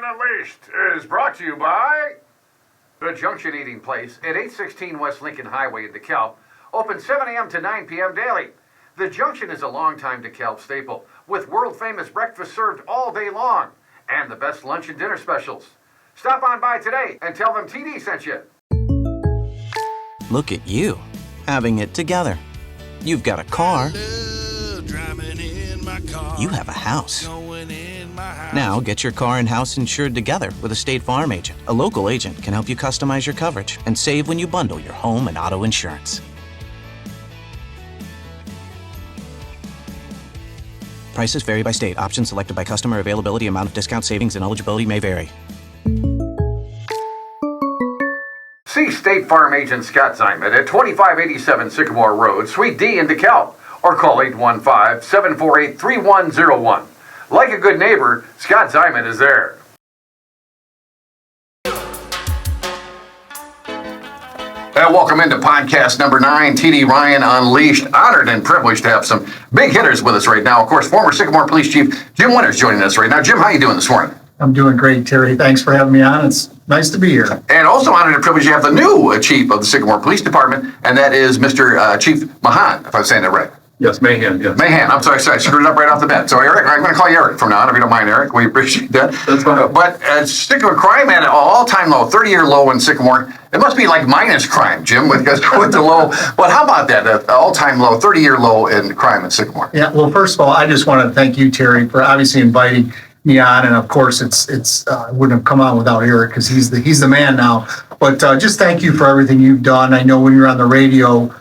Unleashed is brought to you by the Junction Eating Place at 816 West Lincoln Highway in DeKalb. Open 7 a.m. to 9 p.m. daily. The Junction is a longtime DeKalb staple with world-famous breakfast served all day long and the best lunch and dinner specials. Stop on by today and tell them TD sent you. Look at you, having it together. You've got a car. You have a house. Now get your car and house insured together with a State Farm agent. A local agent can help you customize your coverage and save when you bundle your home and auto insurance. Prices vary by state. Options selected by customer. Availability, amount of discount, savings, and eligibility may vary. See State Farm agent Scott Zimet at 2587 Sycamore Road, Suite D in DeKalb, or call 815-748-3101. Like a good neighbor, Scott Zimet is there. And welcome into podcast number 9, TD Ryan Unleashed. Honored and privileged to have some big hitters with us right now. Of course, former Sycamore Police Chief Jim Winters joining us right now. Jim, how you doing this morning? I'm doing great, Terry. Thanks for having me on. It's nice to be here. And also honored and privileged to have the new chief of the Sycamore Police Department, and that is Mr. Chief Mahan, if I'm saying that right. Yes, Mahan, yes. Mahan, I'm sorry, I screwed it up right off the bat. So Eric, I'm going to call you Eric from now on, if you don't mind, Eric. We appreciate that. That's fine. But Sycamore crime at an all-time low, 30-year low in Sycamore. It must be like minus crime, Jim, because with the low. But how about that, an all-time low, 30-year low in crime in Sycamore? Yeah, well, first of all, I just want to thank you, Terry, for obviously inviting me on. And of course, it's I wouldn't have come on without Eric because he's the man now. But just thank you for everything you've done. I know when you're on the radio,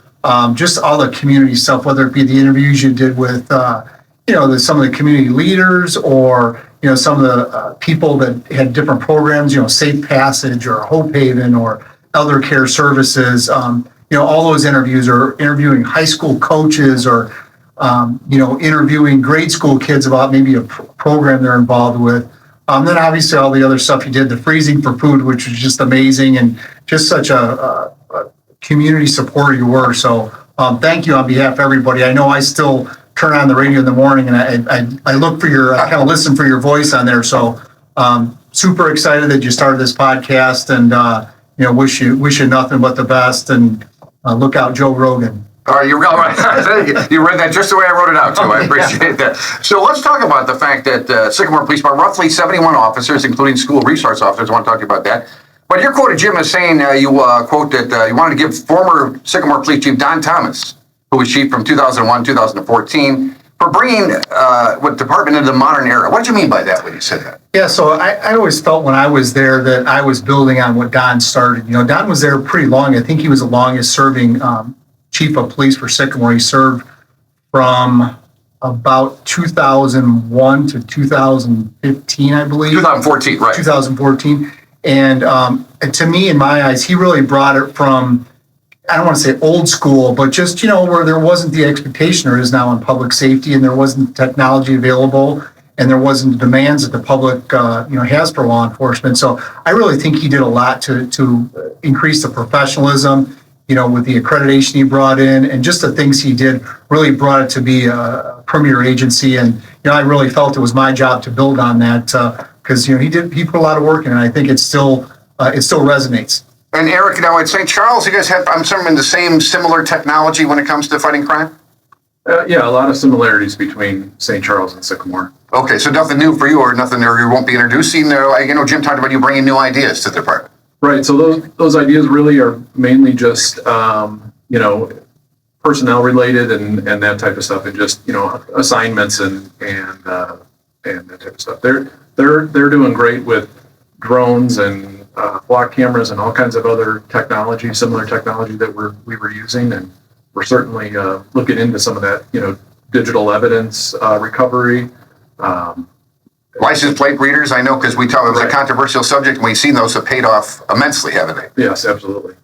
just all the community stuff, whether it be the interviews you did with, some of the community leaders or, some of the people that had different programs, Safe Passage or Hope Haven or Elder Care Services, all those interviews or interviewing high school coaches or, interviewing grade school kids about maybe a program they're involved with. Then obviously all the other stuff you did, the freezing for food, which was just amazing and just such a community supporter you were. So thank you on behalf of everybody. I know I still turn on the radio in the morning and I look for I kind of listen for your voice on there. So super excited that you started this podcast and, wish you nothing but the best and look out Joe Rogan. All right, you're all right. You read that just the way I wrote it out, too. I appreciate that. So let's talk about the fact that Sycamore Police Department, roughly 71 officers, including school resource officers. I want to talk to you about that. But you're quoted, Jim, as saying, quote that you wanted to give former Sycamore Police Chief Don Thomas, who was chief from 2001, 2014, for bringing what department into the modern era. What did you mean by that when you said that? Yeah, so I always felt when I was there that I was building on what Don started. Don was there pretty long. I think he was the longest serving chief of police for Sycamore. He served from about 2001 to 2015, I believe. 2014, right. 2014. And to me, in my eyes, he really brought it from, I don't want to say old school, but just, where there wasn't the expectation there is now in public safety and there wasn't technology available and there wasn't the demands that the public, has for law enforcement. So I really think he did a lot to increase the professionalism, with the accreditation he brought in and just the things he did really brought it to be a premier agency. And, I really felt it was my job to build on that because, he put a lot of work in it. And I think it still resonates. And Eric, at St. Charles, you guys have, I'm assuming, the same similar technology when it comes to fighting crime? Yeah, a lot of similarities between St. Charles and Sycamore. Okay, so nothing new for you or nothing there you won't be introducing. Jim talked about you bringing new ideas to the department. Right, so those ideas really are mainly just, personnel related and that type of stuff, and just, assignments and that type of stuff. They're doing great with drones and block cameras and all kinds of other technology, similar technology that we were using, and we're certainly looking into some of that, digital evidence recovery. License plate readers, I know, because we talked about a controversial subject, and we've seen those have paid off immensely, haven't they? Yes, absolutely.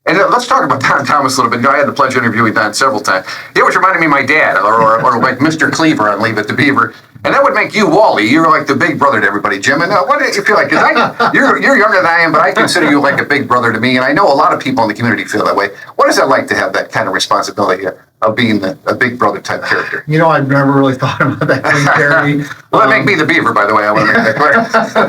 And let's talk about Don Thomas a little bit. I had the pleasure of interviewing Don several times. He always reminded me of my dad, or like Mr. Cleaver on Leave It to Beaver. And that would make you Wally. You're like the big brother to everybody, Jim. And what do you feel like? Because you're younger than I am, but I consider you like a big brother to me. And I know a lot of people in the community feel that way. What is it like to have that kind of responsibility of being a big brother type character? You know, I've never really thought about that way, Terry. Well, that make me the beaver, by the way. I want to make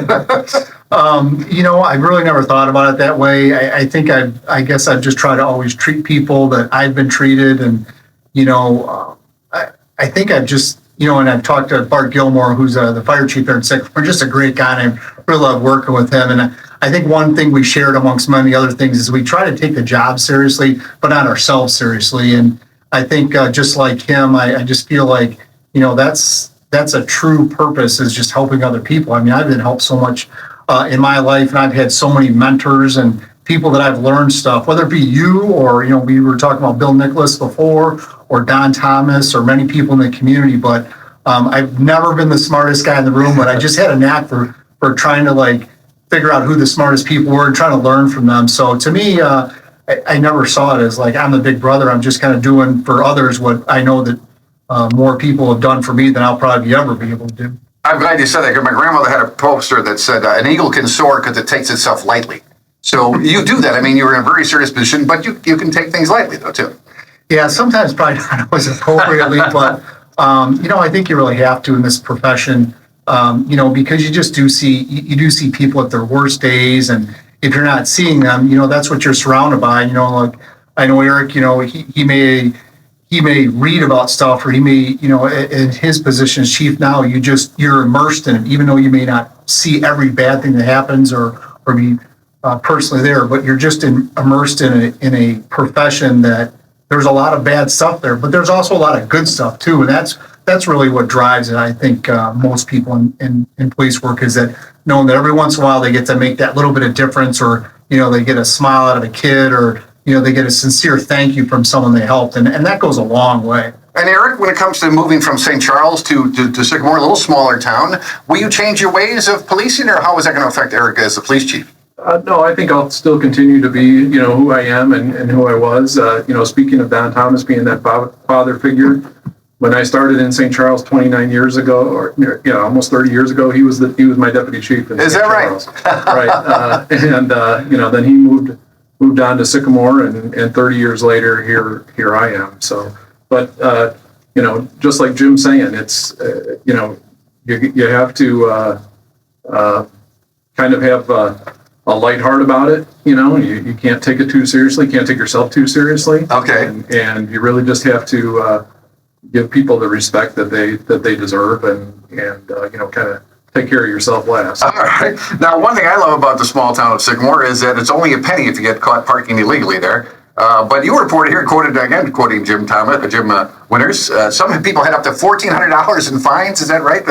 that clear. You know, I've really never thought about it that way. I guess I've just tried to always treat people that I've been treated. And, you know, I think I've just, you know, and I've talked to Bart Gilmore, who's the fire chief there in Sycamore, just a great guy, and I really love working with him. And I think one thing we shared amongst many other things is we try to take the job seriously, but not ourselves seriously. And I think just like him, I just feel like, you know, that's a true purpose, is just helping other people. I mean, I've been helped so much in my life, and I've had so many mentors and people that I've learned stuff, whether it be you or, you know, we were talking about Bill Nicholas before, or Don Thomas, or many people in the community. But I've never been the smartest guy in the room, but I just had a knack for trying to like figure out who the smartest people were and trying to learn from them. So to me, I never saw it as like I'm the big brother. I'm just kind of doing for others what I know that more people have done for me than I'll probably ever be able to do. I'm glad you said that, because my grandmother had a poster that said, an eagle can soar because it takes itself lightly. So you do that. I mean, you're in a very serious position, but you can take things lightly, though, too. Yeah, sometimes probably not always appropriately, but, you know, I think you really have to in this profession, you know, because you just do see people at their worst days. And if you're not seeing them, you know, that's what you're surrounded by. You know, like I know Eric, you know, he may read about stuff, or he may, you know, in his position as chief now, you're immersed in it, even though you may not see every bad thing that happens or be personally there, but you're just immersed in a profession that there's a lot of bad stuff there, but there's also a lot of good stuff too. And that's really what drives it. I think most people in police work is that knowing that every once in a while they get to make that little bit of difference, or, you know, they get a smile out of a kid, or, you know, they get a sincere thank you from someone they helped. And that goes a long way. And Eric, when it comes to moving from St. Charles to Sycamore, a little smaller town, will you change your ways of policing, or how is that going to affect Eric as the police chief? No, I think I'll still continue to be, you know, who I am and who I was. You know, speaking of Don Thomas being that father figure, when I started in St. Charles 29 years ago, or almost 30 years ago, he was my deputy chief in St. Charles. Right? And you know, then he moved on to Sycamore, and 30 years later, here I am. So, but you know, just like Jim's saying, it's you know, you have to kind of have a light heart about it. You know, you can't take it too seriously, can't take yourself too seriously. Okay. And you really just have to give people the respect that they deserve, and you know, kind of take care of yourself last. All right. Now, one thing I love about the small town of Sycamore is that it's only a penny if you get caught parking illegally there. But you reported here, quoting Jim Winters, some people had up to $1,400 in fines. Is that right?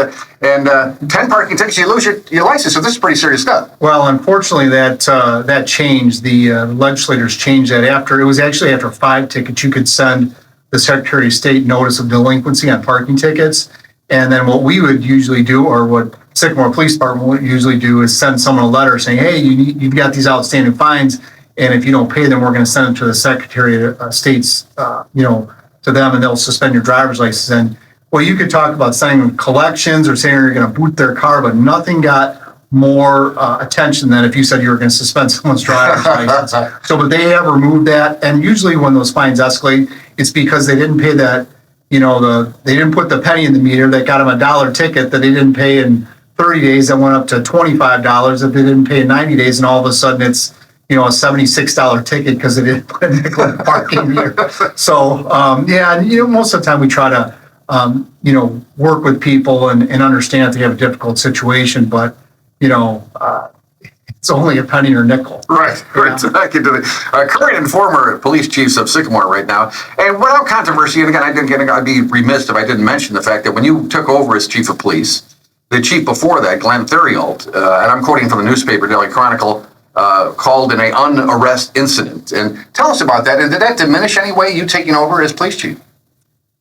And 10 parking tickets, you lose your license. So this is pretty serious stuff. Well, unfortunately, that changed. The legislators changed that after 5 tickets, you could send the Secretary of State notice of delinquency on parking tickets. And then what we would usually do, or what Sycamore Police Department would usually do, is send someone a letter saying, hey, you've got these outstanding fines, and if you don't pay them, we're going to send them to the Secretary of State's, you know, to them, and they'll suspend your driver's license. And well, you could talk about sending them collections or saying you're going to boot their car, but nothing got more attention than if you said you were going to suspend someone's driver's license. So, but they have removed that, and usually when those fines escalate, it's because they didn't pay that. You know, they didn't put the penny in the meter that got them a $1 ticket that they didn't pay in 30 days that went up to $25 that they didn't pay in 90 days, and all of a sudden it's, you know, a $76 ticket because they didn't put a nickel in the parking meter. So, yeah, and, you know, most of the time we try to, you know, work with people and understand if they have a difficult situation, but, you know, it's only a penny or nickel. Right. So back into the current and former police chiefs of Sycamore right now. And without controversy, and again, I'd be remiss if I didn't mention the fact that when you took over as chief of police, the chief before that, Glenn Theriault, and I'm quoting from the newspaper, Daily Chronicle, called an unarrest incident. And tell us about that. And did that diminish any way you taking over as police chief?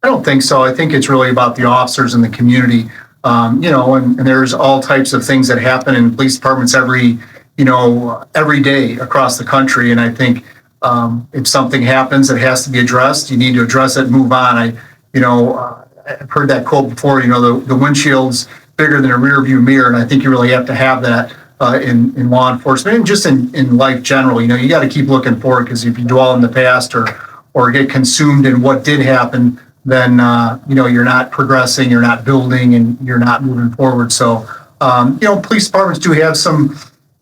I don't think so. I think it's really about the officers in the community. You know, and there's all types of things that happen in police departments every day across the country. And I think if something happens that has to be addressed, you need to address it and move on. I've heard that quote before, you know, the windshield's bigger than a rear view mirror. And I think you really have to have that in law enforcement and just in life general. You know, you got to keep looking forward, because if you dwell in the past or or get consumed in what did happen, then, you're not progressing, you're not building, and you're not moving forward. So, police departments do have some,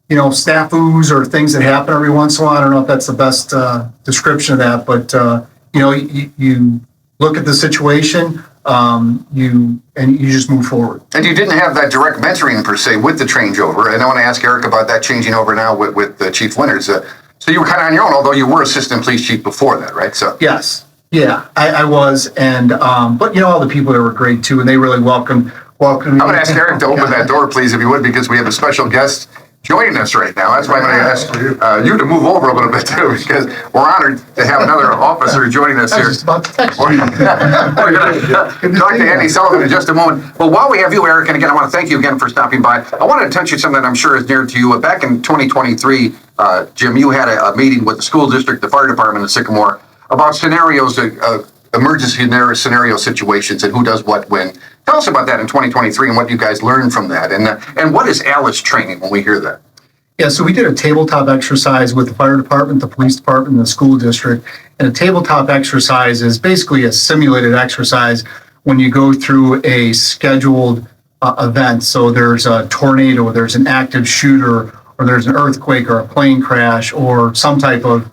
snafus or things that happen every once in a while. I don't know if that's the best description of that, but, you look at the situation, you just move forward. And you didn't have that direct mentoring per se with the changeover. And I want to ask Eric about that changing over now with Chief Winters. So you were kind of on your own, although you were assistant police chief before that, right? So Yes. Yeah, I was. And, but all the people there were great too. And they really welcomed me. I'm going to ask Eric to open that door, please, if you would, because we have a special guest joining us right now. That's why I'm going to ask you to move over a little bit too, because we're honored to have another officer joining us here. I was just about to text We're you. going to talk to Andy Sullivan in just a moment. But while we have you, Eric, and again, I want to thank you again for stopping by. I wanted to touch on something that I'm sure is near to you. Back in 2023, Jim, you had a meeting with the school district, the fire department in Sycamore, about scenarios, emergency scenario situations, and who does what when. Tell us about that in 2023 and what you guys learned from that. And what is Alice training when we hear that? Yeah, so we did a tabletop exercise with the fire department, the police department, and the school district. And a tabletop exercise is basically a simulated exercise when you go through a scheduled event. So there's a tornado, there's an active shooter, or there's an earthquake or a plane crash or some type of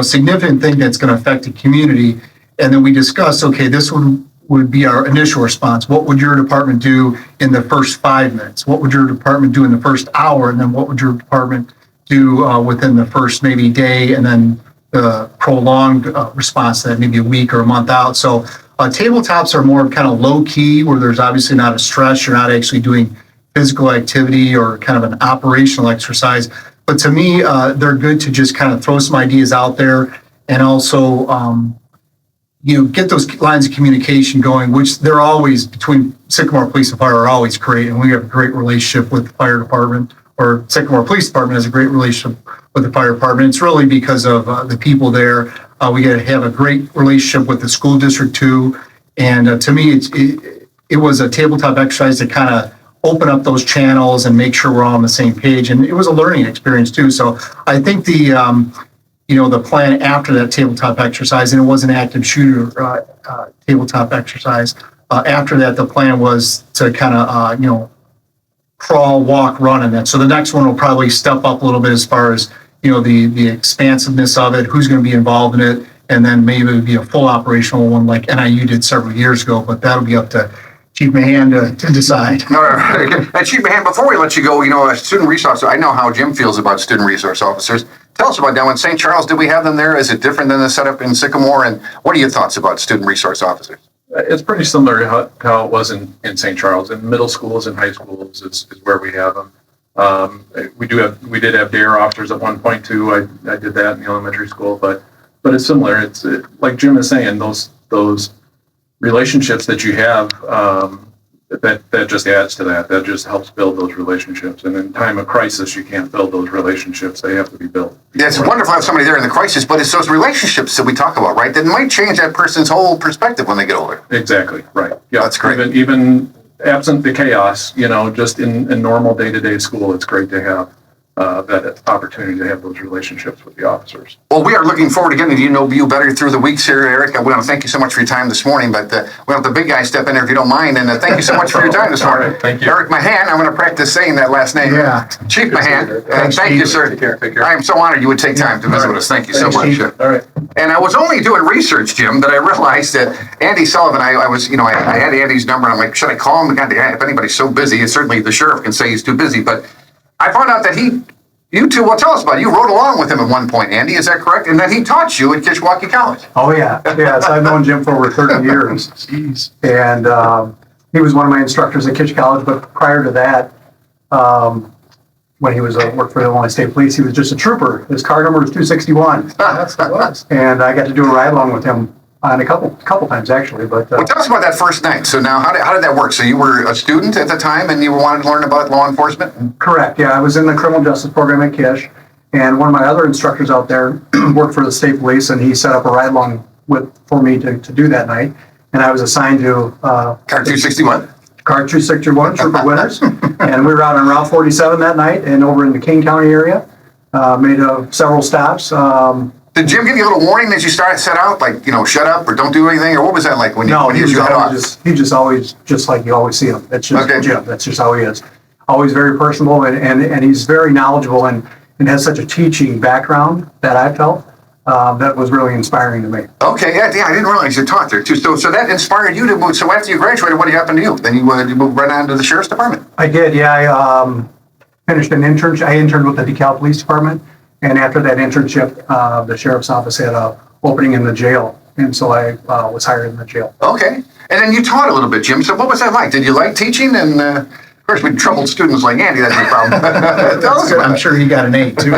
significant thing that's going to affect the community. And then we discussed, okay, this would be our initial response. What would your department do in the first 5 minutes? What would your department do in the first hour? And then what would your department do within the first maybe day, and then the prolonged response to that, maybe a week or a month out. So tabletops are more kind of low key, where there's obviously not a stress. You're not actually doing physical activity or kind of an operational exercise. But to me, they're good to just kind of throw some ideas out there, and also get those lines of communication going, which they're always, between Sycamore Police and Fire, are always great. And we have a great relationship with the fire department, or Sycamore Police Department has a great relationship with the fire department. It's really because of the people there. We got to have a great relationship with the school district too. And to me, it was a tabletop exercise to kind of open up those channels and make sure we're all on the same page. And it was a learning experience too. So I think the plan after that tabletop exercise, and it was an active shooter tabletop exercise. After that, the plan was to kind of, crawl, walk, run in that. So the next one will probably step up a little bit as far as, the expansiveness of it, who's going to be involved in it, and then maybe it would be a full operational one like NIU did several years ago, but that'll be up to Chief Mahan to decide. No. And Chief Mahan, before we let you go, a student resource, I know how Jim feels about student resource officers. Tell us about that. In St. Charles, did we have them there? Is it different than the setup in Sycamore? And what are your thoughts about student resource officers? It's pretty similar to how it was in St. Charles. In middle schools and high schools is where we have them. We did have DARE officers at one point too. I did that in the elementary school, but it's similar. It's like Jim is saying, those relationships that you have, that just adds to that. That just helps build those relationships. And in time of crisis, you can't build those relationships. They have to be built. Yeah, it's wonderful to have somebody there in the crisis, but it's those relationships that we talk about, right? That might change that person's whole perspective when they get older. Exactly, right. Yeah, that's great. Even absent the chaos, just in normal day-to-day school, it's great to have that opportunity to have those relationships with the officers. Well, we are looking forward to getting to know you better through the weeks here, Eric. I want to thank you so much for your time this morning, but we'll have the big guy step in there if you don't mind, and thank you so much for your time this morning. All right, thank you. Eric Mahan, I'm going to practice saying that last name. Yeah. Chief Mahan, Thanks, thank Chief. you, sir. Take care. I am so honored you would take time to visit with us. Thank you so much. Thanks, Chief. All right. And I was only doing research, Jim, that I realized that Andy Sullivan, I had Andy's number, and I'm like, should I call him? God, if anybody's so busy, certainly the sheriff can say he's too busy, but I found out that you two, well, tell us about it. You rode along with him at one point, Andy, is that correct? And then he taught you at Kishwaukee College. Oh, yeah. Yes, I've known Jim for over 30 years. Jeez. And he was one of my instructors at Kish College, but prior to that, when he was worked for the Illinois State Police, he was just a trooper. His car number was 261. That's what it was. And I got to do a ride along with him on a couple times, actually. But Well, tell us about that first night. So now, how did that work? So you were a student at the time, and you wanted to learn about law enforcement? correct, yeah. I was in the criminal justice program at Kish, and one of my other instructors out there worked for the state police, and he set up a ride along for me to do that night. And I was assigned to Car 261? Car 261, Trooper Winters, and we were out on Route 47 that night and over in the King County area. Made several stops. Did Jim give you a little warning as you set out, like, shut up or don't do anything, or what was that like when No, you he was shut off? he just always, just like you always see him. That's just Okay. Jim. That's just how he is. Always very personable, and he's very knowledgeable and has such a teaching background that I felt that was really inspiring to me. Okay, yeah, I didn't realize you taught there too. So that inspired you to move. So after you graduated, what happened to you? Then you moved right on to the sheriff's department. I did, yeah. I finished an internship. I interned with the DeKalb Police Department, and after that internship, the sheriff's office had a opening in the jail, and so I was hired in the jail. Okay, and then you taught a little bit, Jim. So what was that like? Did you like teaching? And of course, with troubled students like Andy, that's no problem. Tell us about I'm it. sure he got an A too.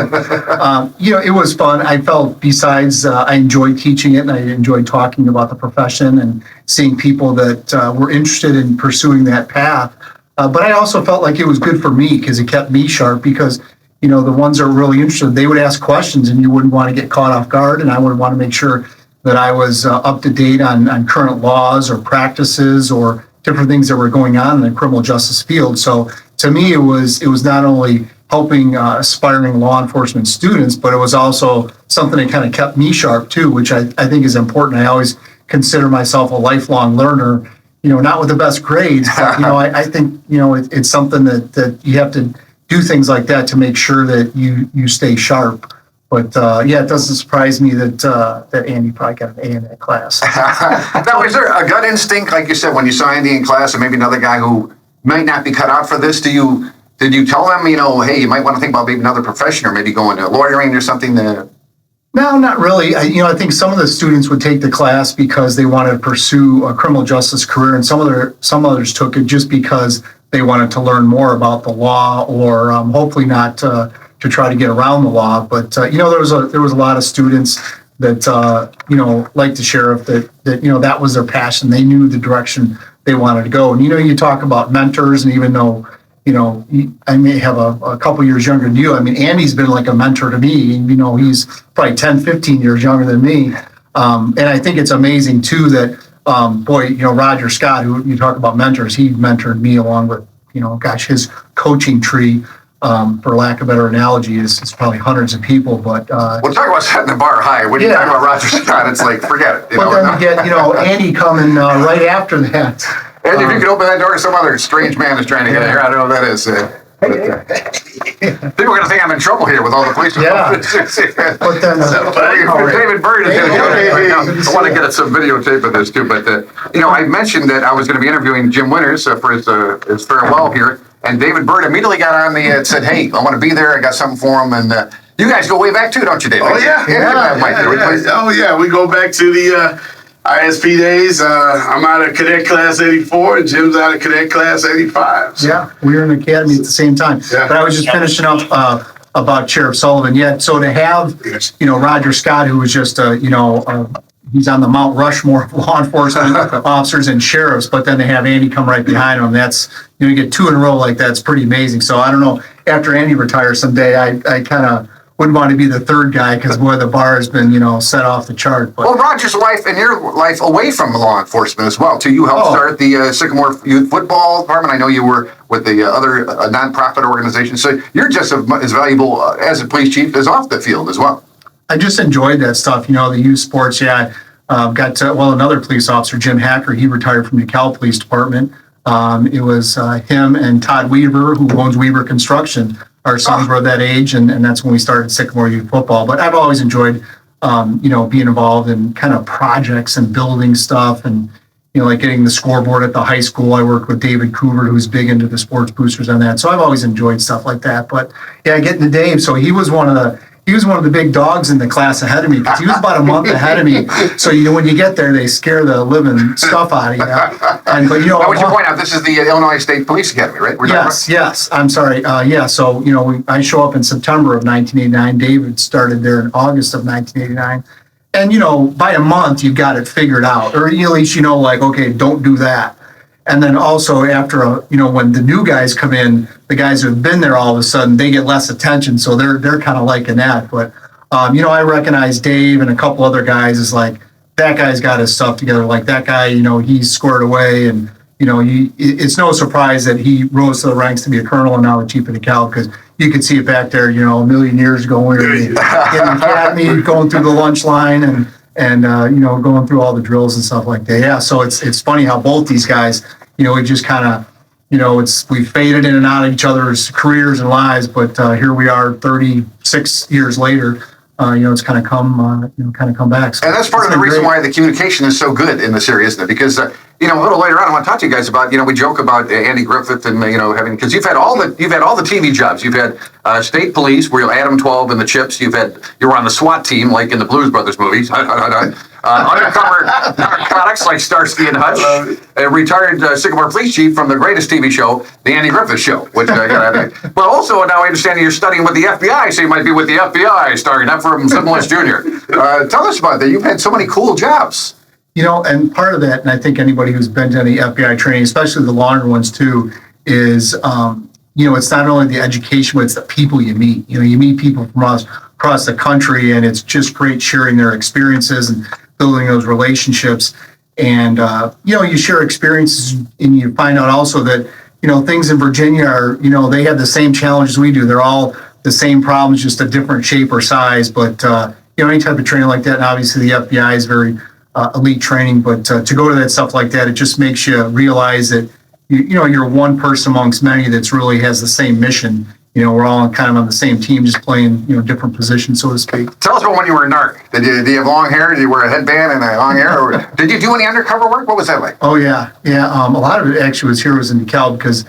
It was fun. I felt besides I enjoyed teaching it and I enjoyed talking about the profession and seeing people that were interested in pursuing that path. But I also felt like it was good for me because it kept me sharp because, the ones that were really interested, they would ask questions and you wouldn't want to get caught off guard. And I would want to make sure that I was up to date on current laws or practices or different things that were going on in the criminal justice field. So to me, it was not only helping aspiring law enforcement students, but it was also something that kind of kept me sharp too, which I think is important. I always consider myself a lifelong learner, not with the best grades, but, I think, it's something that you have to do things like that to make sure that you stay sharp. But it doesn't surprise me that Andy probably got an A in that class. Now, is there a gut instinct, like you said, when you saw Andy in class, and maybe another guy who might not be cut out for this? Did you tell them, hey, you might want to think about maybe another profession or maybe going to lawyering or something? No, not really. I think some of the students would take the class because they wanted to pursue a criminal justice career, and some others took it just because they wanted to learn more about the law, or hopefully not to try to get around the law. But there was a lot of students that like the sheriff that was their passion. They knew the direction they wanted to go. And you talk about mentors, and even though I may have a couple years younger than you. I mean, Andy's been like a mentor to me. He's probably 10, 15 years younger than me. And I think it's amazing too that, Roger Scott, who you talk about mentors, he mentored me along with, his coaching tree, for lack of a better analogy, is probably hundreds of people. But we'll talk about setting the bar high. When you talk about Roger Scott, it's like, forget it. But then you get, Andy coming right after that. And if you could open that door to some other strange man who's trying to get in here, I don't know who that is. People are going to think I'm in trouble here with all the police. Yeah. But then, David Bird is going to I want to get some videotape of this too. But I mentioned that I was going to be interviewing Jim Winters for his farewell here, and David Bird immediately got on me and said, "Hey, I want to be there. I got something for him." And you guys go way back too, don't you, David? Oh yeah. Oh yeah, we go back to the ISP days. I'm out of cadet class 84 and Jim's out of cadet class 85. So. Yeah, we were in the academy at the same time. Yeah. But I was just finishing up about Sheriff Sullivan. Yeah, so to have, Roger Scott, who was just, he's on the Mount Rushmore of law enforcement officers and sheriffs, but then to have Andy come right behind him, that's, you get two in a row like that, it's pretty amazing. So I don't know, after Andy retires someday, I kind of wouldn't want to be the third guy because, boy, the bar has been, set off the chart. But, well, Roger's life and your life away from law enforcement as well, too. You helped start the Sycamore Youth Football Department. I know you were with the other nonprofit organization. So you're just as valuable as a police chief as off the field as well. I just enjoyed that stuff, the youth sports. Yeah, got to, another police officer, Jim Hacker, he retired from the DeKalb Police Department. It was him and Todd Weaver, who owns Weaver Construction. Our sons were that age, and that's when we started Sycamore Youth Football. But I've always enjoyed, being involved in kind of projects and building stuff, and like getting the scoreboard at the high school. I worked with David Coover, who's big into the sports boosters on that. So I've always enjoyed stuff like that. But yeah, getting to Dave, so he was one of the big dogs in the class ahead of me because he was about a month ahead of me. So when you get there, they scare the living stuff out of you. And but I would you point out this is the Illinois State Police Academy, right? Yes. I'm sorry. So I show up in September of 1989. David started there in August of 1989, and by a month you got it figured out, or at least okay, don't do that. And then also after when the new guys come in, the guys who have been there all of a sudden, they get less attention. So they're kind of liking that. But, I recognize Dave and a couple other guys as like, that guy's got his stuff together. Like that guy, he's squared away. And, it's no surprise that he rose to the ranks to be a colonel and now the chief of DeKalb because you could see it back there, a million years ago when we were in the academy, going through the lunch line and going through all the drills and stuff like that. Yeah, so it's funny how both these guys, we just kind of, we faded in and out of each other's careers and lives, but here we are 36 years later. It's kind of come back. So and that's part of the reason why the communication is so good in this area, isn't it? Because a little later on, I want to talk to you guys about, we joke about Andy Griffith and having, because you've had all the TV jobs. You've had state police, where you're Adam 12 and the Chips. You were on the SWAT team, like in the Blues Brothers movies. Undercover narcotics, like Starsky and Hutch. A retired Sycamore police chief from the greatest TV show, The Andy Griffith Show. Which, but also now I understand you're studying with the FBI, so you might be with the FBI, starring Ephraim Zimbalist Jr. Tell us about that. You've had so many cool jobs. And part of that, and I think anybody who's been to any FBI training, especially the longer ones too, is, it's not only the education, but it's the people you meet. You meet people from across the country, and it's just great sharing their experiences and building those relationships. And, you share experiences, and you find out also that, things in Virginia are, they have the same challenges we do. They're all the same problems, just a different shape or size. But, any type of training like that, and obviously the FBI is very elite training, but to go to that stuff like that, it just makes you realize that you're one person amongst many that's really has the same mission. We're all kind of on the same team, just playing different positions, so to speak. Tell us about when you were a narc. Did you have long hair? Did you wear a headband and a long hair? Or did you do any undercover work? What was that like? Oh yeah. A lot of it actually was in DeKalb, because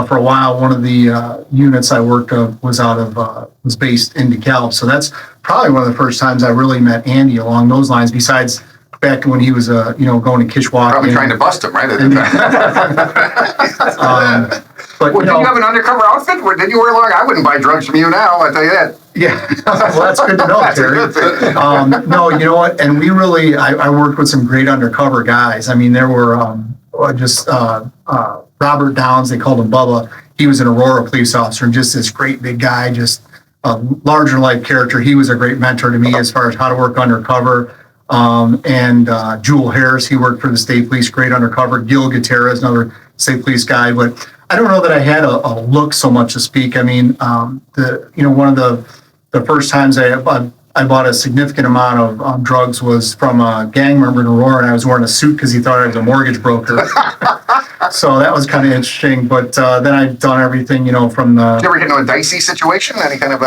for a while one of the units I worked was based in DeKalb. So that's probably one of the first times I really met Andy along those lines. Besides back when he was, going to Kishwaukee. Probably trying to bust him, right? But did you have an undercover outfit? Or did you wear long? I wouldn't buy drugs from you now, I tell you that. Yeah, well, that's good to know, Terry. No, you know what? And we really, I worked with some great undercover guys. I mean, there were Robert Downs, they called him Bubba. He was an Aurora police officer, and just this great big guy, just a larger life character. He was a great mentor to me as far as how to work undercover. And Jewel Harris, he worked for the state police, great undercover. Gil Gutierrez, another state police guy. But I don't know that I had a look so much to speak. I mean, one of the first times I bought a significant amount of drugs was from a gang member in Aurora, and I was wearing a suit because he thought I was a mortgage broker. So that was kind of interesting. But then I've done everything, from the... Did you ever get into a dicey situation? Any kind of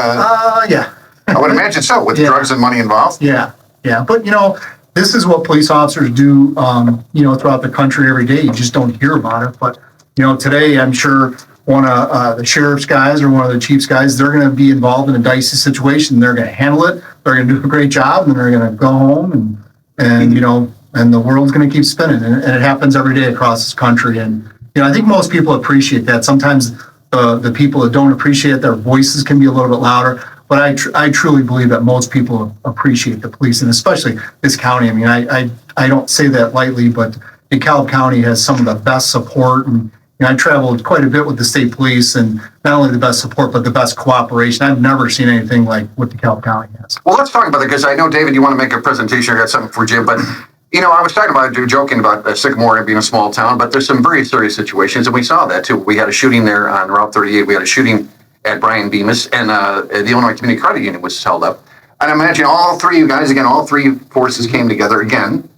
yeah. I would imagine so, with drugs and money involved. Yeah. But, this is what police officers do, throughout the country every day. You just don't hear about it. But, today I'm sure one of the sheriff's guys or one of the chief's guys, they're going to be involved in a dicey situation. They're going to handle it. They're going to do a great job, and they're going to go home and the world's going to keep spinning. And it happens every day across this country. And, I think most people appreciate that. Sometimes the people that don't appreciate it, their voices can be a little bit louder. But I truly believe that most people appreciate the police, and especially this county. I mean, I don't say that lightly, but DeKalb County has some of the best support. And I traveled quite a bit with the state police, and not only the best support, but the best cooperation. I've never seen anything like what DeKalb County has. Well, let's talk about that, because I know, David, you want to make a presentation. I got something for Jim, but I was talking about, joking about Sycamore being a small town, but there's some very serious situations, and we saw that too. We had a shooting there on Route 38. We had a shooting at Brian Bemis, and the Illinois Community Credit Union was held up. And imagine all three of you guys, again, all three forces came together again.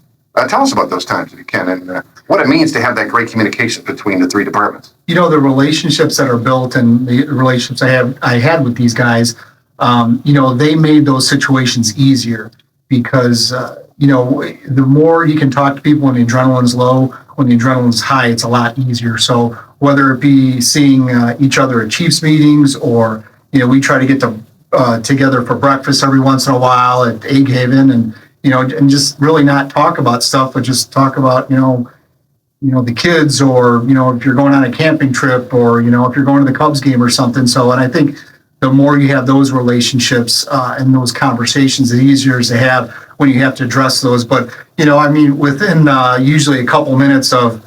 Tell us about those times if you can, and what it means to have that great communication between the three departments. The relationships that are built and the relationships I had with these guys, they made those situations easier, because, the more you can talk to people when the adrenaline's low, when the adrenaline's high, it's a lot easier. So whether it be seeing each other at Chiefs meetings, or, we try to get together for breakfast every once in a while at Egg Haven, and, and just really not talk about stuff, but just talk about, the kids, or, if you're going on a camping trip, or, if you're going to the Cubs game or something. So, and I think the more you have those relationships and those conversations, the easier it is to have when you have to address those. But, within usually a couple minutes of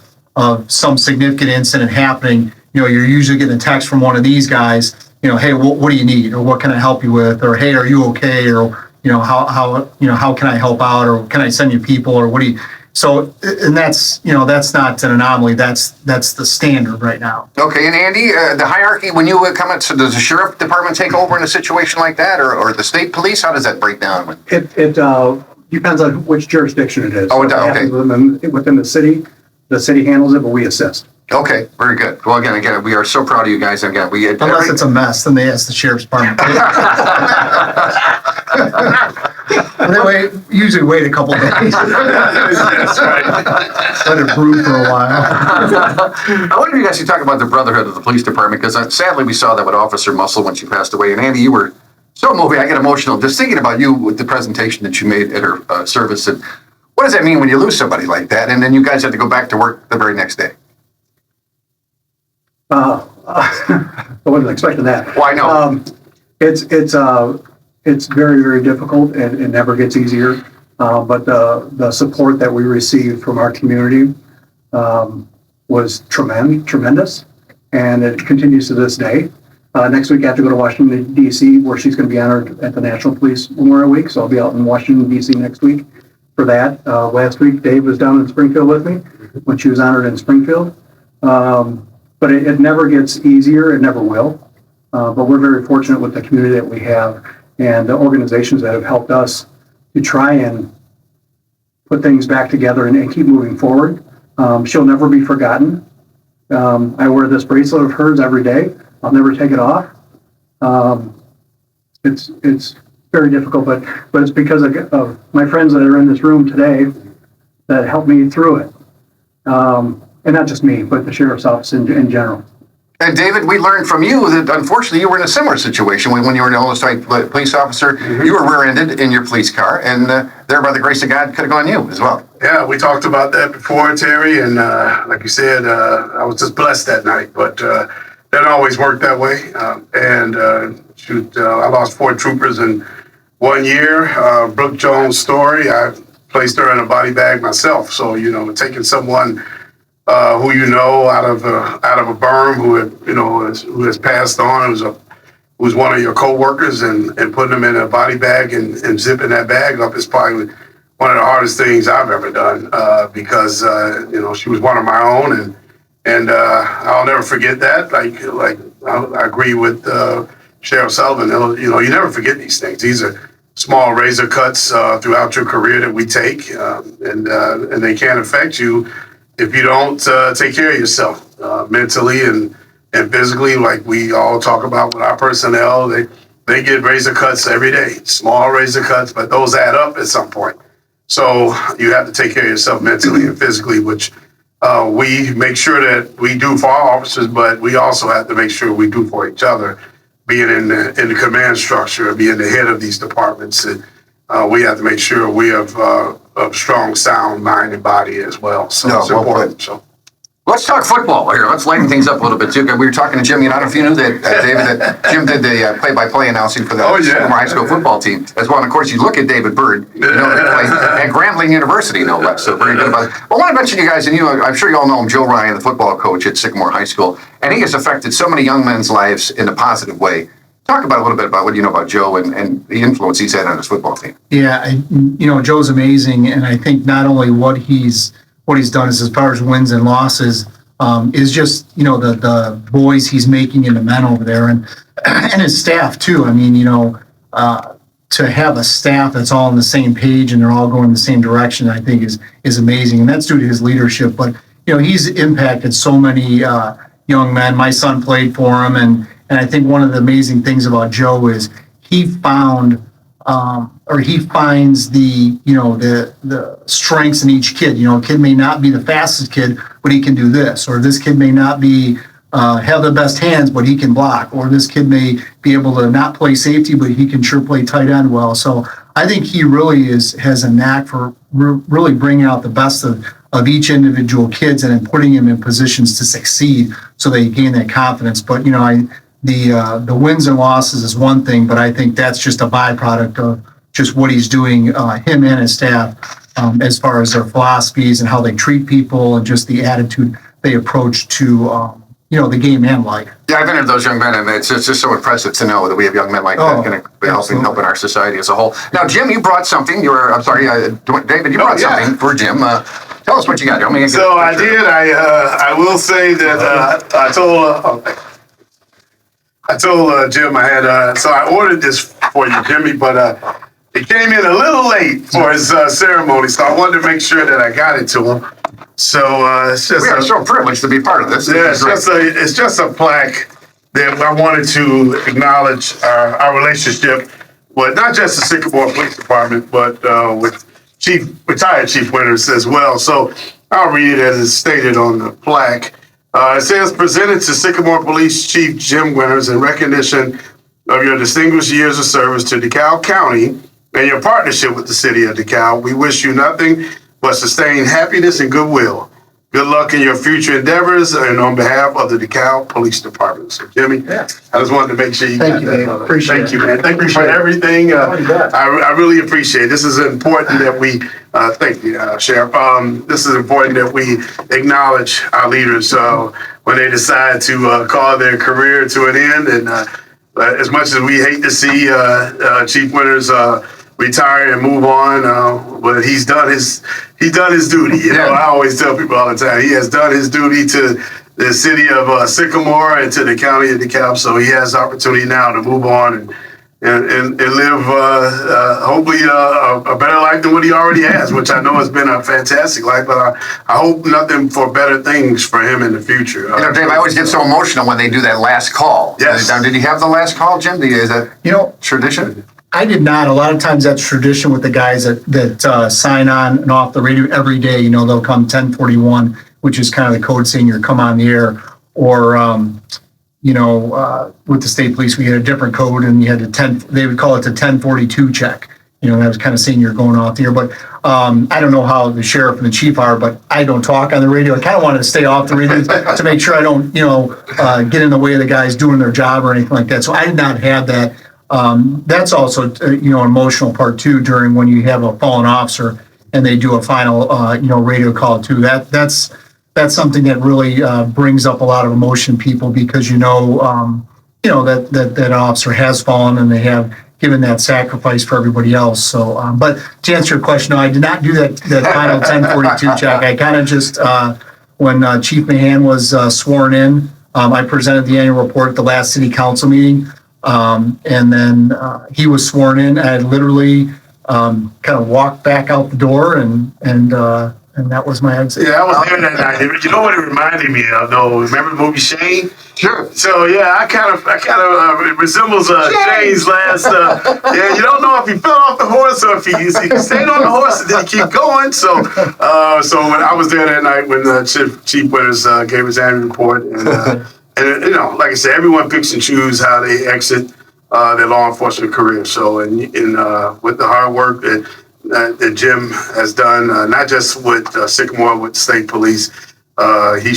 some significant incident happening, you're usually getting a text from one of these guys, hey, what do you need? Or what can I help you with? Or, hey, are you okay? Or, how can I help out? Or can I send you people? Or what do you, So, and that's, that's not an anomaly. That's the standard right now. Okay, and Andy, the hierarchy, when you come in, so does the sheriff department take over in a situation like that, or the state police? How does that break down? It depends on which jurisdiction it is. Oh, So if it okay. happens within the city handles it, but we assist. Okay, very good. Well, again, we are so proud of you guys. Again, Unless it's a mess, then they ask the sheriff's department. Usually wait a couple days. That's right. Let it brew for a while. I wonder if you guys could talk about the brotherhood of the police department, because sadly we saw that with Officer Muscle when she passed away. And Andy, you were so moving. I get emotional just thinking about you with the presentation that you made at her service. And what does that mean when you lose somebody like that, and then you guys have to go back to work the very next day? I wasn't expecting that. Well, I know. It's very, very difficult, and it never gets easier. But the support that we received from our community was tremendous, and it continues to this day. Next week I have to go to Washington, D.C., where she's going to be honored at the National Police Memorial Week. So I'll be out in Washington, D.C. next week for that. Last week Dave was down in Springfield with me when she was honored in Springfield. But it never gets easier. It never will. But we're very fortunate with the community that we have and the organizations that have helped us to try and put things back together and keep moving forward. She'll never be forgotten. I wear this bracelet of hers every day. I'll never take it off. It's very difficult, but it's because of my friends that are in this room today that helped me through it. And not just me, but the sheriff's office in general. And David, we learned from you that unfortunately you were in a similar situation when you were an Illinois police officer. You were rear-ended in your police car, and there, by the grace of God, could have gone you as well. Yeah, we talked about that before, Terry, and like you said, I was just blessed that night, but that always worked that way. I lost 4 troopers in 1 year. Brooke Jones' story, I placed her in a body bag myself. So, taking someone who out of a berm who has passed on, who's one of your coworkers, and putting them in a body bag and zipping that bag up is probably one of the hardest things I've ever done because she was one of my own, and I'll never forget that. Like I agree with Sheriff Sullivan. You never forget these things. These are small razor cuts throughout your career that we take, and they can affect you if you don't take care of yourself mentally and physically, like we all talk about with our personnel. They get razor cuts every day, small razor cuts, but those add up at some point. So you have to take care of yourself mentally and physically, which we make sure that we do for our officers, but we also have to make sure we do for each other, being in the command structure, being the head of these departments. And, we have to make sure we have a strong, sound mind and body as well. So it's important. So let's talk football here. Let's lighten things up a little bit too. We were talking to Jim. I don't know if you knew that, David, that Jim did the play-by-play announcing for the Sycamore High School football team as well. And of course, you look at David Bird, they played at Grambling University, no less. So very good about it. Well, I want to mention you guys, and I'm sure you all know him, Joe Ryan, the football coach at Sycamore High School, and he has affected so many young men's lives in a positive way. Talk about a little bit about what you know about Joe and the influence he's had on his football team. Yeah, Joe's amazing, and I think not only what he's done as far as wins and losses is just the boys he's making into men over there, and his staff too. I mean, to have a staff that's all on the same page and they're all going the same direction, I think is amazing, and that's due to his leadership. But he's impacted so many young men. My son played for him, and I think one of the amazing things about Joe is he finds the strengths in each kid. A kid may not be the fastest kid, but he can do this, or this kid may not be have the best hands, but he can block, or this kid may be able to not play safety, but he can sure play tight end well. So I think he really has a knack for really bringing out the best of each individual kids and then putting them in positions to succeed so they gain that confidence. But the wins and losses is one thing, but I think that's just a byproduct of just what he's doing, him and his staff, as far as their philosophies and how they treat people and just the attitude they approach to, the game and life. Yeah, I've entered those young men, and it's just so impressive to know that we have young men like that going to be helping our society as a whole. Now, Jim, you brought something. David, you brought something for Jim. Tell us what you got. Let me get So a I picture. did. I will say that I told Jim I had. So I ordered this for you, Jimmy, but it came in a little late for his ceremony, so I wanted to make sure that I got it to him. So it's just We are so privileged to be part of this. yeah, This is great. it's just a plaque that I wanted to acknowledge our relationship with not just the Sycamore Police Department, but with retired Chief Winters as well. So I'll read it as it's stated on the plaque. It says, presented to Sycamore Police Chief Jim Winters in recognition of your distinguished years of service to DeKalb County and your partnership with the city of DeKalb. We wish you nothing but sustained happiness and goodwill. Good luck in your future endeavors and on behalf of the DeKalb Police Department. So, Jimmy, I just wanted to make sure you Thank got you, that. Dave. brother. Appreciate Thank it. you, man. Thank you for everything. I really appreciate it. This is important that we, thank you, Sheriff. This is important that we acknowledge our leaders when they decide to call their career to an end. And as much as we hate to see Chief Winters retire and move on, but he's done his duty. You know, I always tell people all the time, he has done his duty to the city of Sycamore and to the county of DeKalb. So he has opportunity now to move on and live hopefully a better life than what he already has, which I know has been a fantastic life. But I hope nothing for better things for him in the future. You know, Dave, I always get so emotional when they do that last call. Yes. Did you have the last call, Jim? Is that tradition? I did not. A lot of times that's tradition with the guys that sign on and off the radio every day. You know, they'll come 1041, which is kind of the code saying you're come on the air. Or, with the state police, we had a different code and you had they would call it the 1042 check. You know, that was kind of saying you're going off the air. But I don't know how the sheriff and the chief are, but I don't talk on the radio. I kind of wanted to stay off the radio to make sure I don't, get in the way of the guys doing their job or anything like that. So I did not have that. That's also, an emotional part too, during when you have a fallen officer and they do a final, radio call too. That's something that really brings up a lot of emotion in people because that officer has fallen and they have given that sacrifice for everybody else. So, but to answer your question, no, I did not do that final 1042 check. I kind of just when Chief Mahan was sworn in, I presented the annual report at the last city council meeting. And then he was sworn in. I literally kind of walked back out the door, and that was my exit. Yeah, I was there that night. You know what it reminded me of, though? Remember the movie Shane? Sure. So yeah, I kind of it resembles Shane's last. You don't know if he fell off the horse or if he stayed on the horse and then he keep going. So when I was there that night when Chief Winters gave his annual report and. And like I said, everyone picks and chooses how they exit their law enforcement career. So, with the hard work that Jim has done, not just with Sycamore, with the state police, he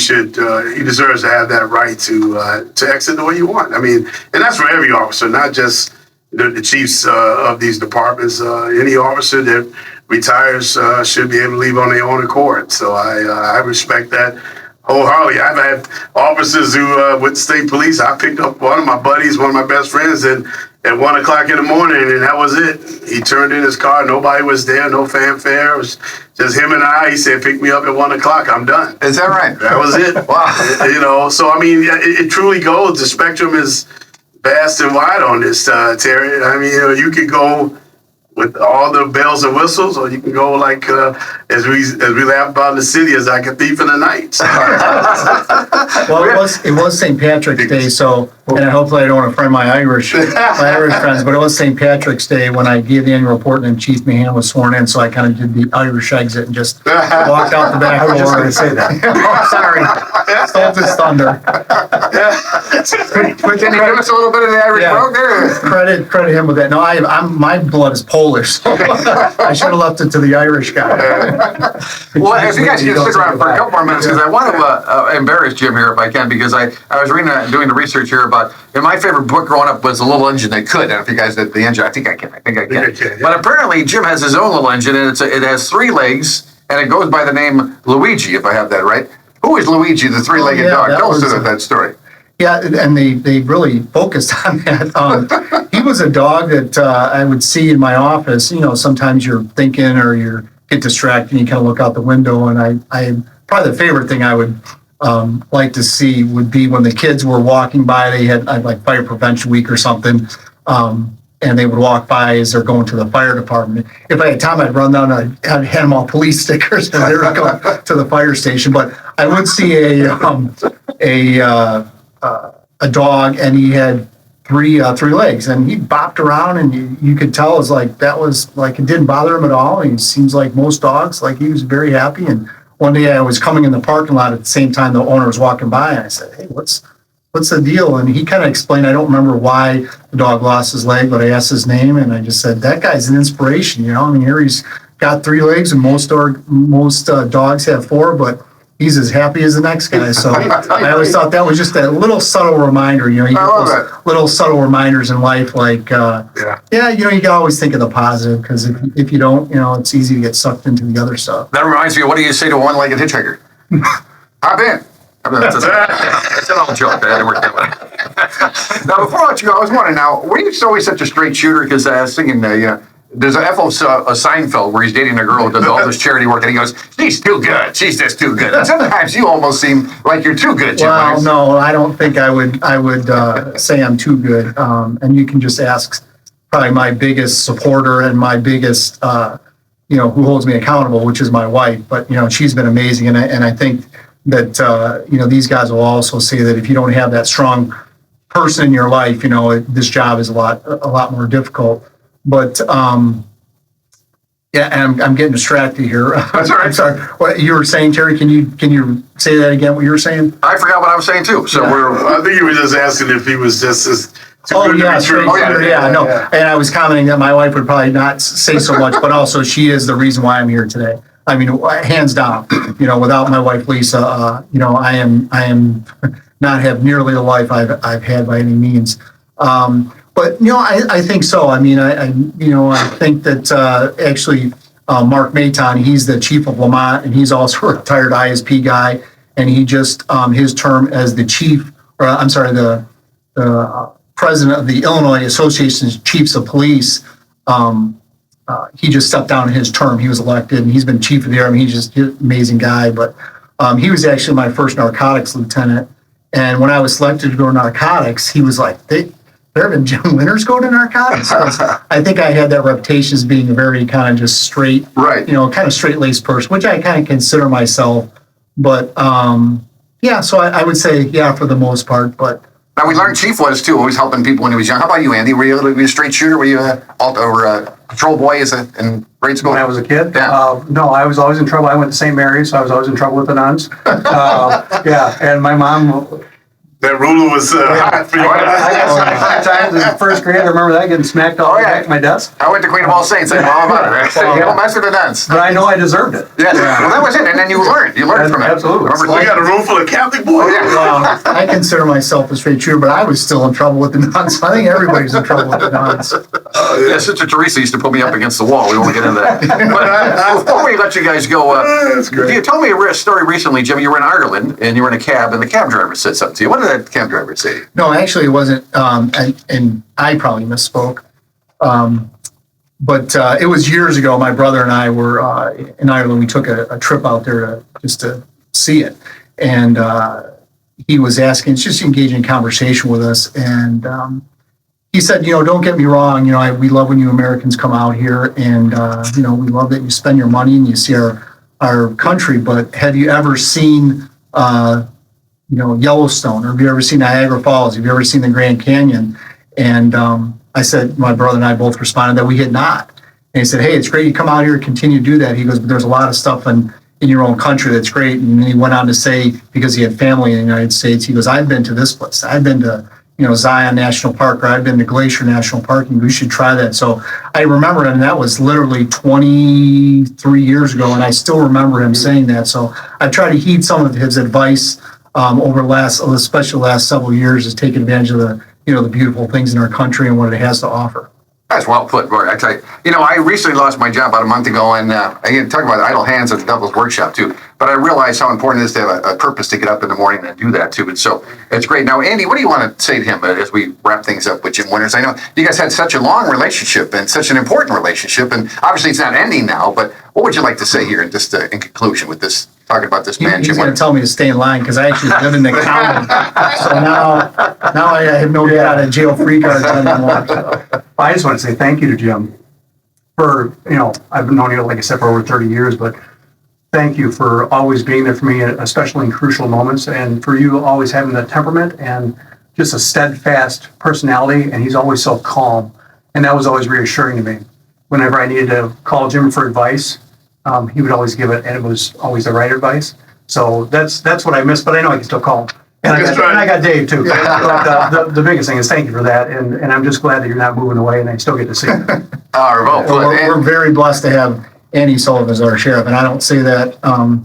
deserves to have that right to exit the way you want. I mean, and that's for every officer, not just the chiefs of these departments. Any officer that retires should be able to leave on their own accord. So I respect that wholeheartedly. I've had officers who, with the state police, I picked up one of my buddies, one of my best friends, and at 1:00 in the morning, and that was it. He turned in his car. Nobody was there. No fanfare. It was just him and I. He said, "Pick me up at 1:00. I'm done." Is that right? That was it. Wow. So I mean, it truly goes. The spectrum is vast and wide on this, Terry. I mean, you could go with all the bells and whistles, or you can go like as we laugh about in the city as like a thief in the night. So. Well, it was St. Patrick's Day, so and hopefully I don't want to offend my Irish friends, but it was St. Patrick's Day when I gave the annual report and Chief Mahan was sworn in, so I kind of did the Irish exit and just walked out the back door. I was just going to say that. Sorry, stole his thunder. But can you give us a little bit of the Irish brogue there? Credit him with that. No, my blood is Polish, so I should have left it to the Irish guy. Well, if you guys can stick around for a couple more minutes, because I want to embarrass Jim here if I can, because I was doing the research here about, my favorite book growing up was The Little Engine That Could. I don't know if you guys did the engine. I think I can. But apparently Jim has his own little engine, and it has 3 legs, and it goes by the name Luigi, if I have that right. Who is Luigi, the 3-legged dog? Tell us that story. Yeah, and they really focused on that. He was a dog that I would see in my office. Sometimes you're thinking or you're get distracted and you kind of look out the window. And I probably the favorite thing I would like to see would be when the kids were walking by. They had like Fire Prevention Week or something, and they would walk by as they're going to the fire department. If I had time, I'd run down and I'd hand them all police stickers as they were going to the fire station. But I would see a dog, and he had three legs, and he bopped around, and you could tell it was like that was like it didn't bother him at all. He seems like most dogs, like he was very happy. And one day I was coming in the parking lot at the same time the owner was walking by, and I said, "Hey, what's the deal?" And he kind of explained. I don't remember why the dog lost his leg, but I asked his name, and I just said, "That guy's an inspiration." You know, I mean, here he's got 3 legs, and most dogs have 4, but he's as happy as the next guy. So I always thought that was just that little subtle reminder. You know, you get those little subtle reminders in life, like, yeah, you know, you can always think of the positive, because if you don't, you know, it's easy to get sucked into the other stuff. That reminds me, what do you say to a one-legged hitchhiker? Hop in. I mean, that's an old joke. That we're doing. Now, before I let you go, I was wondering, now, were you always such a straight shooter? Because I was thinking, there's a Seinfeld where he's dating a girl who does all this charity work, and he goes, "She's too good. She's just too good." And sometimes you almost seem like you're too good, Jim. Well, no, I don't think I would say I'm too good. And you can just ask probably my biggest supporter and my biggest, who holds me accountable, which is my wife. But, you know, she's been amazing. And I think that, these guys will also say that if you don't have that strong person in your life, you know, this job is a lot more difficult. But, and I'm getting distracted here. That's all right. I'm sorry. What you were saying, Terry, can you say that again, what you were saying? I forgot what I was saying, too. So I think you were just asking if he was just as Oh, yeah, true. no. And I was commenting that my wife would probably not say so much, but also she is the reason why I'm here today. I mean, hands down, you know, without my wife, Lisa, I am not have nearly the life I've had by any means. But, you know, I think so. I mean, I think that actually Mark Maton, he's the chief of Lamont, and he's also a retired ISP guy. And he just, his term as the president of the Illinois Association of Chiefs of Police, he just stepped down in his term. He was elected, and he's been chief of the army. He's just an amazing guy. But he was actually my first narcotics lieutenant. And when I was selected to go to narcotics, he was like, there have been Jim Winters go to narcotics. I think I had that reputation as being a very kind of just straight, right, you know, kind of straight-laced person, which I kind of consider myself. But so I would say, yeah, for the most part. But now we learned Chief was too, always helping people when he was young. How about you, Andy? Were you able to be a straight shooter? Were you a patrol boy in grade school? When I was a kid? Yeah. No, I was always in trouble. I went to St. Mary's, so I was always in trouble with the nuns. And my mom... That ruler was hot for you. I got 5 times in first grade. I remember that, getting smacked all back to my desk. I went to Queen of All Saints. I know all about it. You don't mess with the nuns. But I know I deserved it. Yes. Well, that was it. And then you learned. You learned from it. Absolutely. We got a room full of Catholic boys. Yeah. I consider myself a straight shooter, but I was still in trouble with the nuns. I think everybody's in trouble with the nuns. Yeah, Sister Teresa used to put me up against the wall. We won't get into that. But before we let you guys go, That's great. you told me a story recently, Jim. You were in Ireland, and you were in a cab, and the cab driver said something to you. What did that cab driver say? No, actually, it wasn't. And I probably misspoke. But it was years ago. My brother and I were in Ireland. We took a trip out there just to see it. And he was asking, just engaging in conversation with us. And he said, you know, don't get me wrong. You know, we love when you Americans come out here. And, we love that you spend your money and you see our country. But have you ever seen Yellowstone, or have you ever seen Niagara Falls? Have you ever seen the Grand Canyon? And I said, my brother and I both responded that we had not. And he said, hey, it's great you come out here, continue to do that. He goes, but there's a lot of stuff in your own country that's great. And he went on to say, because he had family in the United States, he goes, I've been to this place. I've been to, Zion National Park, or I've been to Glacier National Park, and we should try that. So I remember him, and that was literally 23 years ago, and I still remember him saying that. So I try to heed some of his advice over especially the last several years, is taking advantage of the beautiful things in our country and what it has to offer. That's well put, Roy. I tell you, I recently lost my job about a month ago, and I can talk about idle hands at the Devil's Workshop too. But I realized how important it is to have a purpose to get up in the morning and do that too. And so it's great. Now, Andy, what do you want to say to him as we wrap things up with Jim Winters? I know you guys had such a long relationship and such an important relationship, and obviously it's not ending now. But what would you like to say here, in just in conclusion, with this talking about this man, He's Jim going to Winters? tell me to stay in line because I actually live in the county. So now I have no get out of jail free cards anymore. So. I just want to say thank you to Jim for, I've known you, like I said, for over 30 years, but thank you for always being there for me, especially in crucial moments, and for you always having the temperament and just a steadfast personality, and he's always so calm. And that was always reassuring to me. Whenever I needed to call Jim for advice, he would always give it, and it was always the right advice. So that's what I miss, but I know I can still call him. And I got Dave too. But the biggest thing is thank you for that, and I'm just glad that you're not moving away, and I still get to see you. We're very blessed to have Andy Sullivan as our sheriff, and I don't say that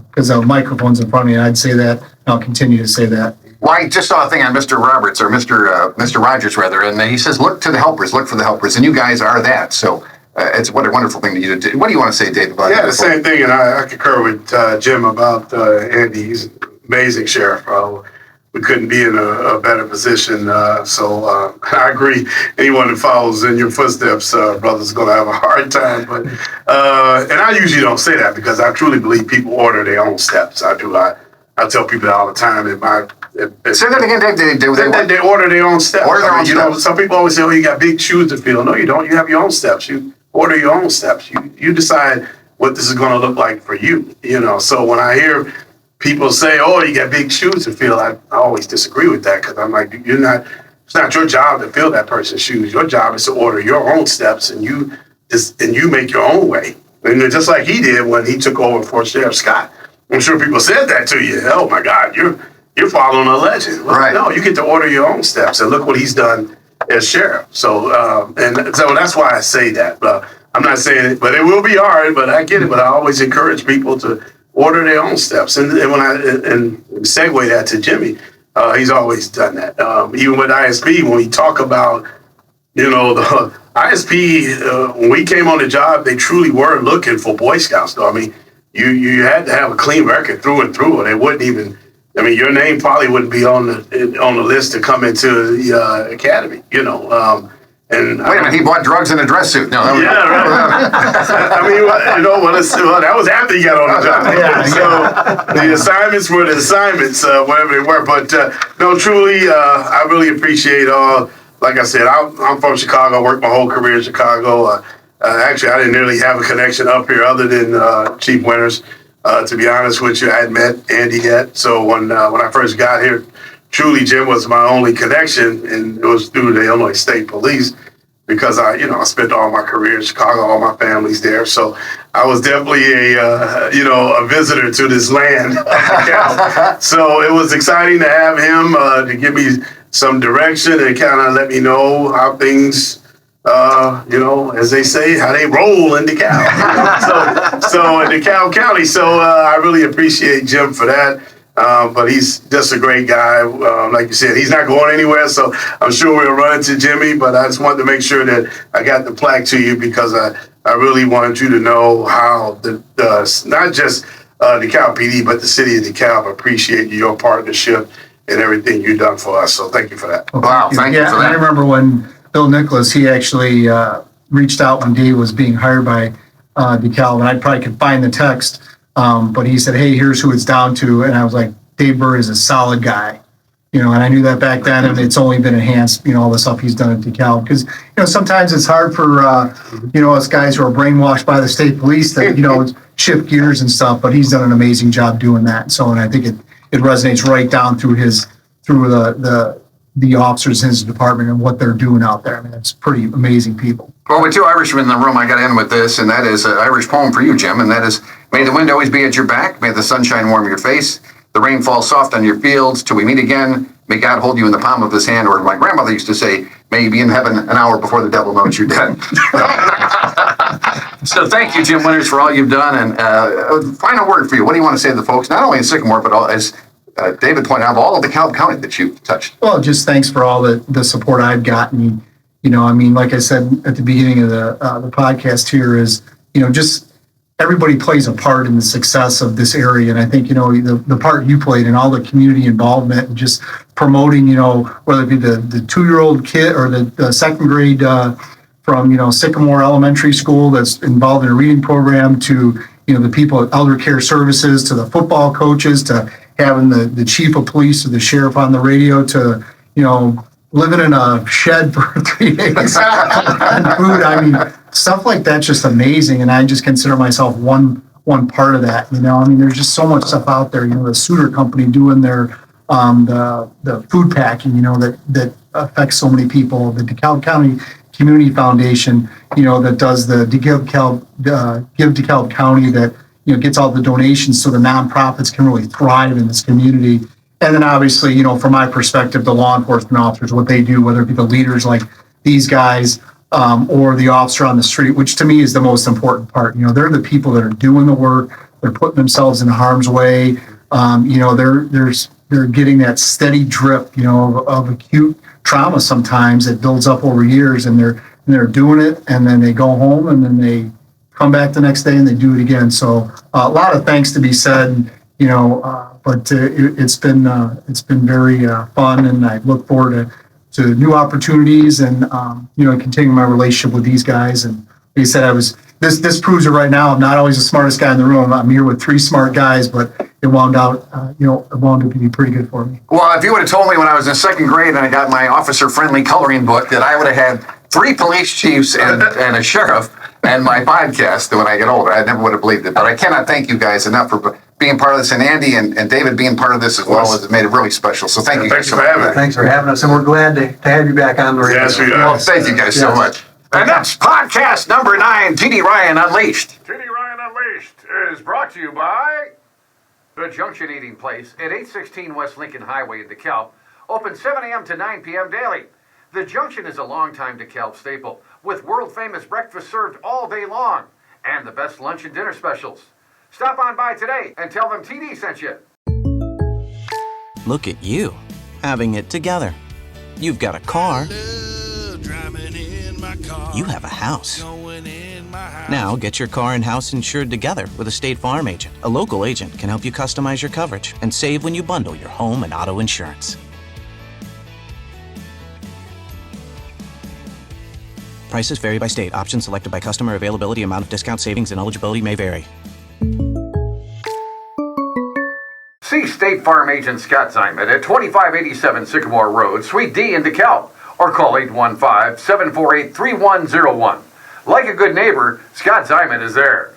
because the microphone's in front of me. I'd say that, and I'll continue to say that. Well, I just saw a thing on Mr. Roberts, or Mr. Rogers rather, and he says, look to the helpers, look for the helpers, and you guys are that. So it's what a wonderful thing that you do. What do you want to say, Dave, about Yeah, the same thing, and I concur with Jim about Andy. He's an amazing sheriff. We couldn't be in a better position. So I agree. Anyone that follows in your footsteps, brother's going to have a hard time. But and I usually don't say that because I truly believe people order their own steps. I do. I tell people that all the time. Say that again, Dave. They order their own steps. Order their own steps. Some people always say, "Oh, you got big shoes to fill." No, you don't. You have your own steps. You order your own steps. You decide what this is going to look like for you. So when I hear people say, "Oh, you got big shoes to fill," I always disagree with that because I'm like, you're not. It's not your job to fill that person's shoes. Your job is to order your own steps, and you make your own way. And just like he did when he took over for Sheriff Scott. I'm sure people said that to you. Oh my God, you're following a legend. Well, right. No, you get to order your own steps, and look what he's done as sheriff. So so that's why I say that. I'm not saying it, but it will be hard. But I get it. But I always encourage people to order their own steps. And when and segue that to Jimmy, he's always done that. Even with ISP, when we talk about, the ISP, when we came on the job, they truly were looking for Boy Scouts. Though I mean, you had to have a clean record through and through, or they wouldn't even. I mean, your name probably wouldn't be on the list to come into the academy. And wait a minute, he bought drugs in a dress suit. No, that was right. I mean, that was after he got on the job. So the assignments were the assignments, whatever they were. But no, truly, I really appreciate all. Like I said, I'm from Chicago. I worked my whole career in Chicago. Actually, I didn't really have a connection up here other than Chief Winters. To be honest with you, I hadn't met Andy yet. So when I first got here, truly Jim was my only connection, and it was through the Illinois State Police because I spent all my career in Chicago, all my family's there. So I was definitely a visitor to this land. So it was exciting to have him to give me some direction and kind of let me know how things. As they say, how they roll in DeKalb. So in DeKalb County. So I really appreciate Jim for that. But he's just a great guy. Like you said, he's not going anywhere. So I'm sure we'll run into Jimmy. But I just wanted to make sure that I got the plaque to you because I really wanted you to know how not just DeKalb PD, but the city of DeKalb appreciate your partnership and everything you've done for us. So thank you for that. Wow, thank you for that. I remember when Bill Nicholas, he actually reached out when Dave was being hired by DeKalb, and I probably could find the text, but he said, "Hey, here's who it's down to," and I was like, "Dave Bird is a solid guy," and I knew that back then, and it's only been enhanced, all the stuff he's done at DeKalb, because sometimes it's hard for us guys who are brainwashed by the state police that shift gears and stuff, but he's done an amazing job doing that. So, and I think it resonates right down through the officers in his department and what they're doing out there. I mean, it's pretty amazing people. Well, with two Irishmen in the room, I got to end with this, and that is an Irish poem for you, Jim, and that is, may the wind always be at your back, may the sunshine warm your face, the rain fall soft on your fields, till we meet again, may God hold you in the palm of his hand, or my grandmother used to say, may you be in heaven an hour before the devil knows you're dead. So thank you, Jim Winters, for all you've done, and final word for you. What do you want to say to the folks, not only in Sycamore, but as David pointed out, all of DeKalb County that you've touched? Well, just thanks for all the support I've gotten. I mean, like I said at the beginning of the podcast here is, just everybody plays a part in the success of this area. And I think, the part you played in all the community involvement and just promoting, whether it be the 2-year-old kid or the second grade from, Sycamore Elementary School that's involved in a reading program to, the people at Elder Care Services, to the football coaches, to having the chief of police or the sheriff on the radio, to, living in a shed for 3 days and food. I mean, stuff like that's just amazing. And I just consider myself one part of that. I mean, there's just so much stuff out there. The Suter Company doing their the food packing, that affects so many people. The DeKalb County Community Foundation, that does the Give DeKalb County, that gets all the donations so the nonprofits can really thrive in this community. And then obviously, from my perspective, the law enforcement officers, what they do, whether it be the leaders like these guys or the officer on the street, which to me is the most important part. They're the people that are doing the work. They're putting themselves in harm's way. They're getting that steady drip, of acute trauma sometimes that builds up over years, and they're doing it, and then they go home, and then they come back the next day and they do it again. So a lot of thanks to be said, but it's been very fun, and I look forward to new opportunities and continuing my relationship with these guys. And like I said, this proves it right now. I'm not always the smartest guy in the room. I'm here with 3 smart guys, but it wound up to be pretty good for me. Well, if you would have told me when I was in second grade and I got my officer-friendly coloring book that I would have had 3 police chiefs and a sheriff and my podcast when I get older, I never would have believed it. But I cannot thank you guys enough for being part of this, and Andy and David being part of this as well has made it really special. So thank you guys so much. Thanks for having us, and we're glad to have you back on the radio. Yes, we are. Well, thank you guys so much. And that's podcast number 9, TD Ryan Unleashed. TD Ryan Unleashed is brought to you by The Junction Eating Place at 816 West Lincoln Highway in DeKalb. Open 7 a.m. to 9 p.m. daily. The Junction is a longtime DeKalb staple with world-famous breakfast served all day long and the best lunch and dinner specials. Stop on by today and tell them TD sent you. Look at you, having it together. You've got a car. You have a house. Now get your car and house insured together with a State Farm agent. A local agent can help you customize your coverage and save when you bundle your home and auto insurance. Prices vary by state. Options selected by customer. Availability, amount of discount, savings, and eligibility may vary. See State Farm agent Scott Simon at 2587 Sycamore Road, Suite D in DeKalb, or call 815-748-3101. Like a good neighbor, Scott Simon is there.